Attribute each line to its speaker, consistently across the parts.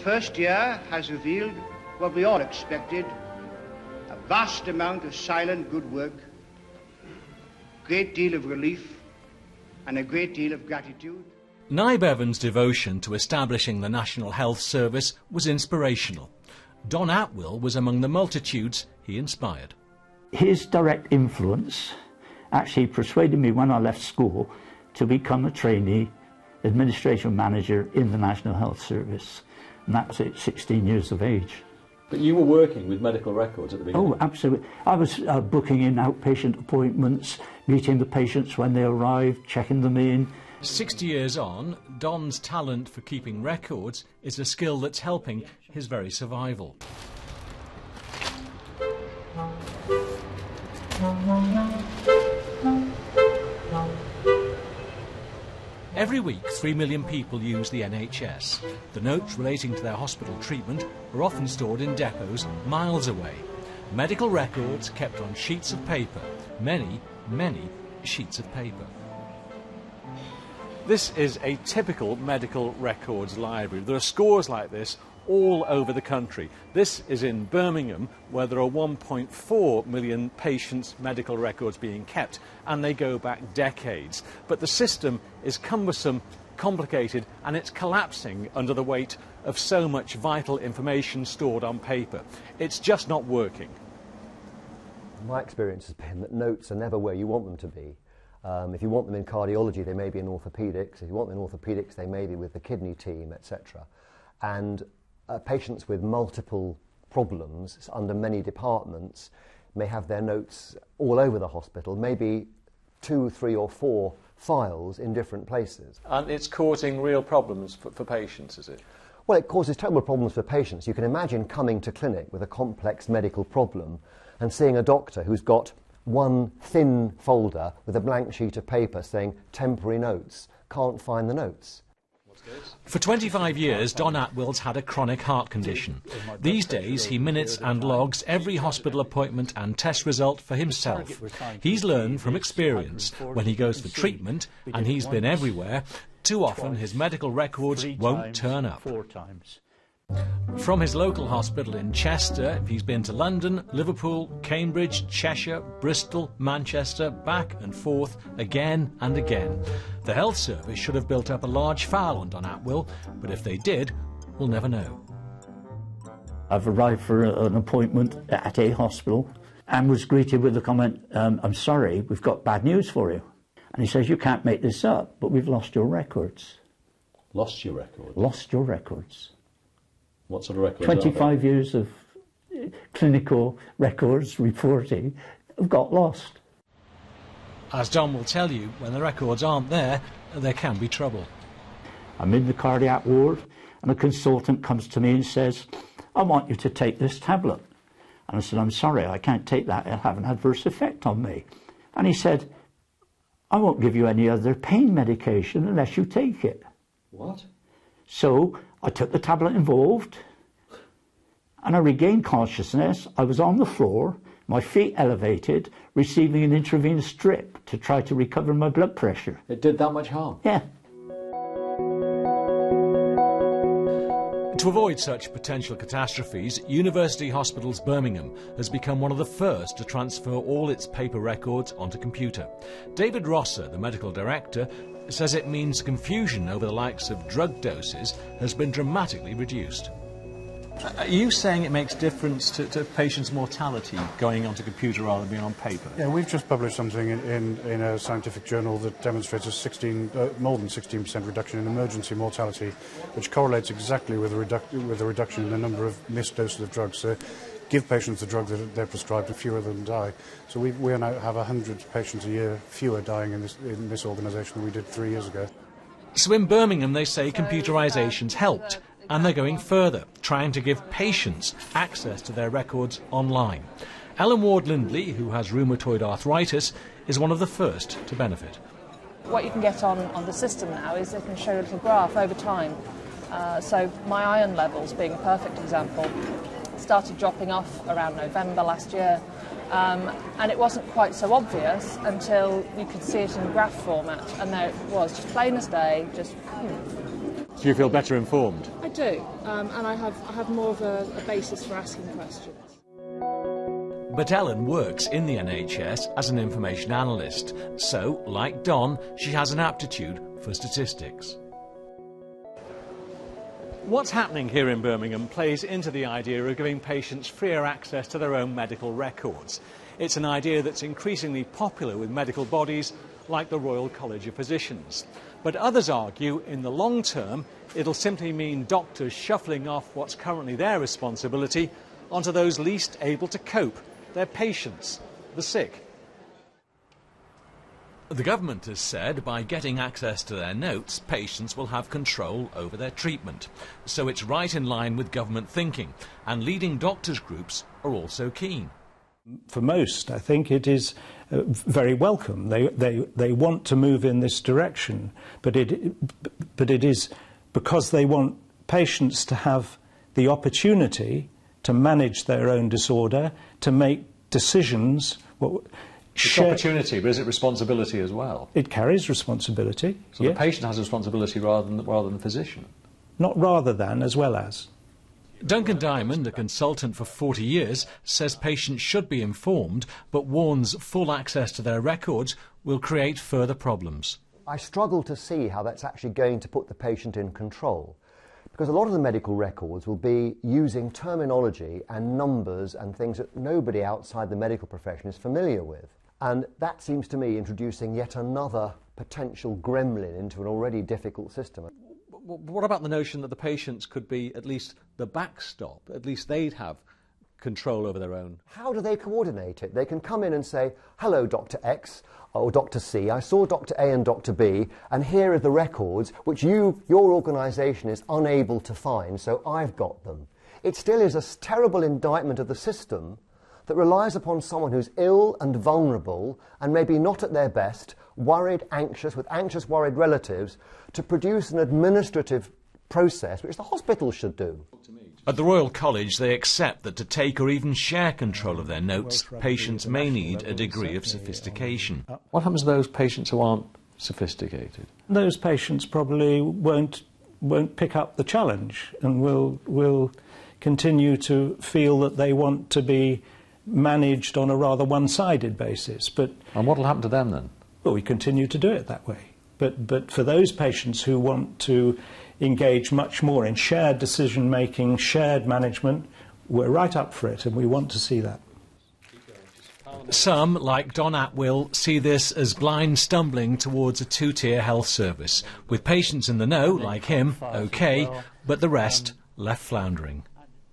Speaker 1: first year has revealed what we all expected, a vast amount of silent good work, a great deal of relief, and a great deal of gratitude.
Speaker 2: Nye Bevan's devotion to establishing the National Health Service was inspirational. Don Atwill was among the multitudes he inspired.
Speaker 3: His direct influence actually persuaded me when I left school to become a trainee administration manager in the National Health Service, and that was at 16 years of age.
Speaker 4: But you were working with medical records at the beginning?
Speaker 3: Oh, absolutely. I was booking in outpatient appointments, meeting the patients when they arrived, checking them in.
Speaker 2: 60 years on, Don's talent for keeping records is a skill that's helping his very survival. Every week, 3 million people use the NHS. The notes relating to their hospital treatment are often stored in depots miles away. Medical records kept on sheets of paper. Many, many sheets of paper. This is a typical medical records library. There are scores like this all over the country. This is in Birmingham, where there are 1.4 million patients' medical records being kept, and they go back decades. But the system is cumbersome, complicated, and it's collapsing under the weight of so much vital information stored on paper. It's just not working.
Speaker 5: My experience has been that notes are never where you want them to be. If you want them in cardiology, they may be in orthopaedics. If you want them in orthopaedics, they may be with the kidney team, etc. And patients with multiple problems under many departments may have their notes all over the hospital, maybe 2, 3 or 4 files in different places.
Speaker 4: And it's causing real problems for patients, is it?
Speaker 5: Well, it causes terrible problems for patients. You can imagine coming to clinic with a complex medical problem and seeing a doctor who's got one thin folder with a blank sheet of paper saying temporary notes, can't find the notes.
Speaker 2: For 25 years, Don Atwill's had a chronic heart condition. These days, he minutes and logs every hospital appointment and test result for himself. He's learned from experience. When he goes for treatment, and he's been everywhere, too often his medical records won't turn up. From his local hospital in Chester, he's been to London, Liverpool, Cambridge, Cheshire, Bristol, Manchester, back and forth, again and again. The health service should have built up a large file on Don Atwill, but if they did, we'll never know.
Speaker 3: I've arrived for an appointment at a hospital and was greeted with the comment, I'm sorry, we've got bad news for you. And he says, you can't make this up, but we've lost your records.
Speaker 4: Lost your records?
Speaker 3: Lost your records.
Speaker 4: What sort of records?
Speaker 3: 25 years of clinical records reporting have got lost.
Speaker 2: As Don will tell you, when the records aren't there, there can be trouble.
Speaker 3: I'm in the cardiac ward and a consultant comes to me and says, I want you to take this tablet. And I said, I'm sorry, I can't take that, it'll have an adverse effect on me. And he said, I won't give you any other pain medication unless you take it.
Speaker 4: What?
Speaker 3: So I took the tablet involved and I regained consciousness. I was on the floor, my feet elevated, receiving an intravenous drip to try to recover my blood pressure.
Speaker 4: It did that much harm?
Speaker 3: Yeah.
Speaker 2: To avoid such potential catastrophes, University Hospitals Birmingham has become one of the first to transfer all its paper records onto computer. David Rosser, the medical director, says it means confusion over the likes of drug doses has been dramatically reduced. Are you saying it makes difference to patients' mortality going onto computer rather than being on paper?
Speaker 6: Yeah, we've just published something in a scientific journal that demonstrates a more than 16% reduction in emergency mortality, which correlates exactly with a reduction in the number of missed doses of drugs. So give patients the drug that they're prescribed and fewer of them die. So we now have 100 patients a year fewer dying in this organisation than we did 3 years ago.
Speaker 2: So in Birmingham they say computerisation's helped, and they're going further, trying to give patients access to their records online. Ellen Ward-Lindley, who has rheumatoid arthritis, is one of the first to benefit.
Speaker 7: What you can get on the system now is they can show a little graph over time. So my iron levels, being a perfect example, started dropping off around November last year, and it wasn't quite so obvious until you could see it in graph format, and there it was, just plain as day, just...
Speaker 4: So you feel better informed?
Speaker 7: I do, and I have more of a basis for asking questions.
Speaker 2: But Ellen works in the NHS as an information analyst, so, like Don, she has an aptitude for statistics. What's happening here in Birmingham plays into the idea of giving patients freer access to their own medical records. It's an idea that's increasingly popular with medical bodies like the Royal College of Physicians. But others argue in the long term it'll simply mean doctors shuffling off what's currently their responsibility onto those least able to cope, their patients, the sick. The government has said by getting access to their notes, patients will have control over their treatment. So it's right in line with government thinking, and leading doctors' groups are also keen.
Speaker 8: For most, I think it is very welcome. They want to move in this direction, but it is because they want patients to have the opportunity to manage their own disorder, to make decisions.
Speaker 4: It's opportunity, but is it responsibility as well?
Speaker 8: It carries responsibility.
Speaker 4: So yes. The patient has responsibility rather than the physician?
Speaker 8: Not rather than, as well as.
Speaker 2: Duncan Diamond, a consultant for 40 years, says patients should be informed, but warns full access to their records will create further problems.
Speaker 5: I struggle to see how that's actually going to put the patient in control, because a lot of the medical records will be using terminology and numbers and things that nobody outside the medical profession is familiar with. And that seems to me introducing yet another potential gremlin into an already difficult system.
Speaker 4: What about the notion that the patients could be at least the backstop? At least they'd have control over their own.
Speaker 5: How do they coordinate it? They can come in and say, hello, Dr. X or Dr. C, I saw Dr. A and Dr. B, and here are the records which your organisation is unable to find, so I've got them. It still is a terrible indictment of the system that relies upon someone who's ill and vulnerable and maybe not at their best, worried, anxious, with anxious, worried relatives, to produce an administrative process which the hospital should do.
Speaker 2: At the Royal College, they accept that to take or even share control of their notes, patients may need a degree of sophistication.
Speaker 4: What happens to those patients who aren't sophisticated?
Speaker 8: Those patients probably won't pick up the challenge and will continue to feel that they want to be managed on a rather one-sided basis.
Speaker 4: And what will happen to them then?
Speaker 8: Well, we continue to do it that way. But for those patients who want to engage much more in shared decision-making, shared management, we're right up for it, and we want to see that.
Speaker 2: Some, like Don Atwill, see this as blind stumbling towards a two-tier health service, with patients in the know, like him, OK, but the rest left floundering.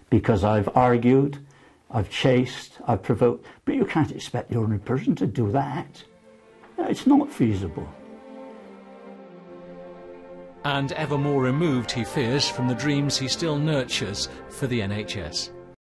Speaker 3: Because I've argued, I've chased, I've provoked, but you can't expect the ordinary person to do that. It's not feasible.
Speaker 2: And ever more removed, he fears, from the dreams he still nurtures for the NHS.